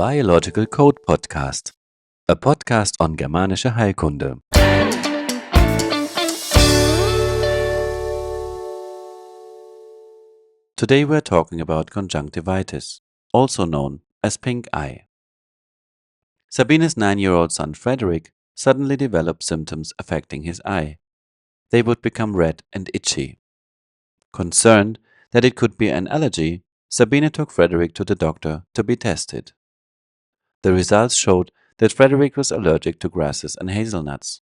Biological Code Podcast, a podcast on Germanische Heilkunde. Today we're talking about conjunctivitis, also known as pink eye. Sabine's 9-year-old son Frederick suddenly developed symptoms affecting his eye. They would become red and itchy. Concerned that it could be an allergy, Sabine took Frederick to the doctor to be tested. The results showed that Frederick was allergic to grasses and hazelnuts.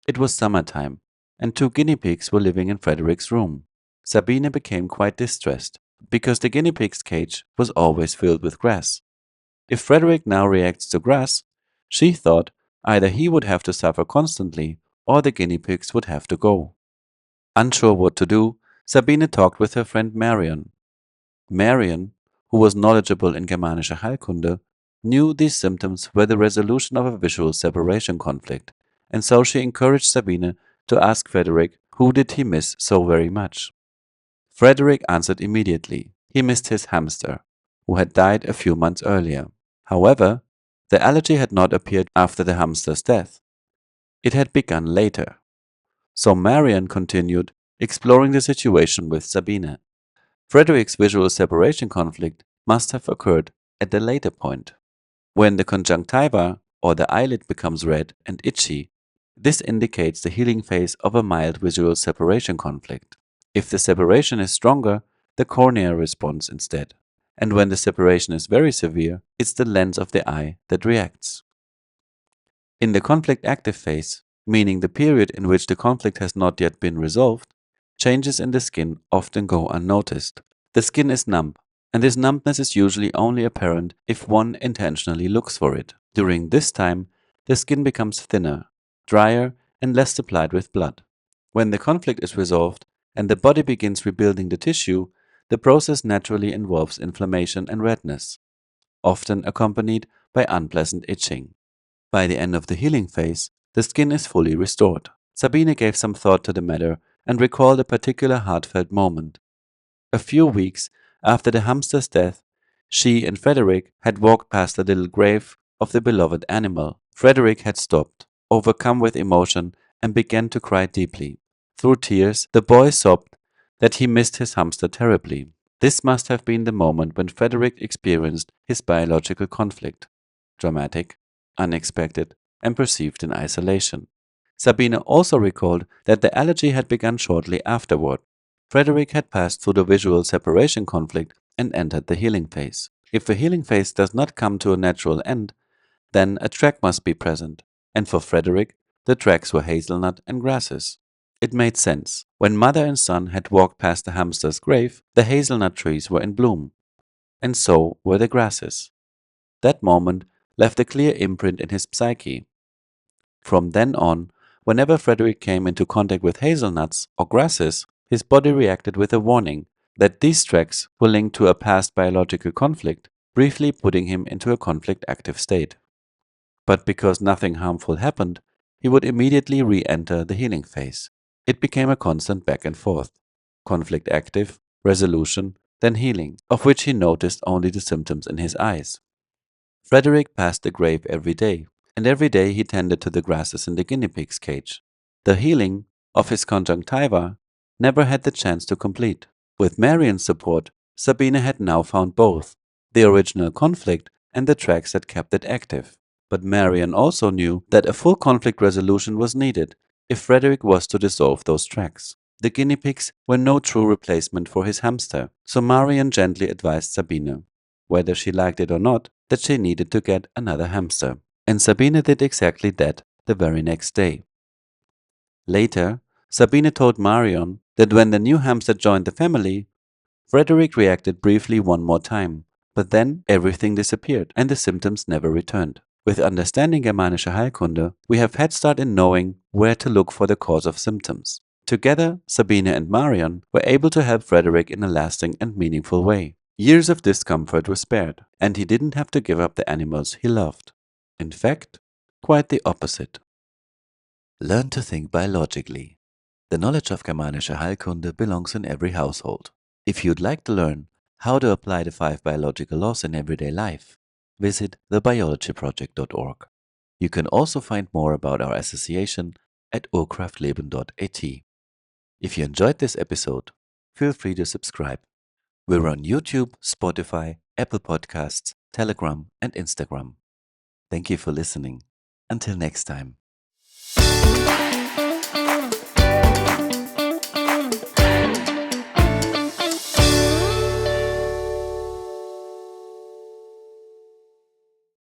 It was summertime, and 2 guinea pigs were living in Frederick's room. Sabine became quite distressed, because the guinea pig's cage was always filled with grass. If Frederick now reacts to grass, she thought either he would have to suffer constantly or the guinea pigs would have to go. Unsure what to do, Sabine talked with her friend Marion. Marion, who was knowledgeable in Germanische Heilkunde, knew these symptoms were the resolution of a visual separation conflict, and so she encouraged Sabine to ask Frederick who did he miss so very much. Frederick answered immediately. He missed his hamster, who had died a few months earlier. However, the allergy had not appeared after the hamster's death. It had begun later. So Marion continued exploring the situation with Sabine. Frederick's visual separation conflict must have occurred at a later point. When the conjunctiva, or the eyelid, becomes red and itchy, this indicates the healing phase of a mild visual separation conflict. If the separation is stronger, the cornea responds instead. And when the separation is very severe, it's the lens of the eye that reacts. In the conflict active phase, meaning the period in which the conflict has not yet been resolved, changes in the skin often go unnoticed. The skin is numb, and this numbness is usually only apparent if one intentionally looks for it. During this time, the skin becomes thinner, drier, and less supplied with blood. When the conflict is resolved and the body begins rebuilding the tissue, the process naturally involves inflammation and redness, often accompanied by unpleasant itching. By the end of the healing phase, the skin is fully restored. Sabine gave some thought to the matter and recalled a particular heartfelt moment. A few weeks after the hamster's death, she and Frederick had walked past the little grave of the beloved animal. Frederick had stopped, overcome with emotion, and began to cry deeply. Through tears, the boy sobbed that he missed his hamster terribly. This must have been the moment when Frederick experienced his biological conflict. Dramatic, unexpected, and perceived in isolation. Sabine also recalled that the allergy had begun shortly afterward. Frederick had passed through the visual separation conflict and entered the healing phase. If the healing phase does not come to a natural end, then a track must be present, and for Frederick, the tracks were hazelnut and grasses. It made sense. When mother and son had walked past the hamster's grave, the hazelnut trees were in bloom, and so were the grasses. That moment left a clear imprint in his psyche. From then on, whenever Frederick came into contact with hazelnuts or grasses, his body reacted with a warning that these tracks were linked to a past biological conflict, briefly putting him into a conflict-active state. But because nothing harmful happened, he would immediately re-enter the healing phase. It became a constant back and forth. Conflict-active, resolution, then healing, of which he noticed only the symptoms in his eyes. Frederick passed the grave every day, and every day he tended to the grasses in the guinea pig's cage. The healing of his conjunctiva never had the chance to complete. With Marion's support, Sabine had now found both, the original conflict and the tracks that kept it active. But Marion also knew that a full conflict resolution was needed if Frederick was to dissolve those tracks. The guinea pigs were no true replacement for his hamster, so Marion gently advised Sabine, whether she liked it or not, that she needed to get another hamster. And Sabine did exactly that the very next day. Later, Sabine told Marion that when the new hamster joined the family, Frederick reacted briefly one more time, but then everything disappeared and the symptoms never returned. With understanding Germanische Heilkunde, we have head start in knowing where to look for the cause of symptoms. Together, Sabine and Marion were able to help Frederick in a lasting and meaningful way. Years of discomfort were spared, and he didn't have to give up the animals he loved. In fact, quite the opposite. Learn to think biologically. The knowledge of Germanische Heilkunde belongs in every household. If you'd like to learn how to apply the 5 biological laws in everyday life, visit thebiologyproject.org. You can also find more about our association at urkraftleben.at. If you enjoyed this episode, feel free to subscribe. We're on YouTube, Spotify, Apple Podcasts, Telegram, and Instagram. Thank you for listening. Until next time.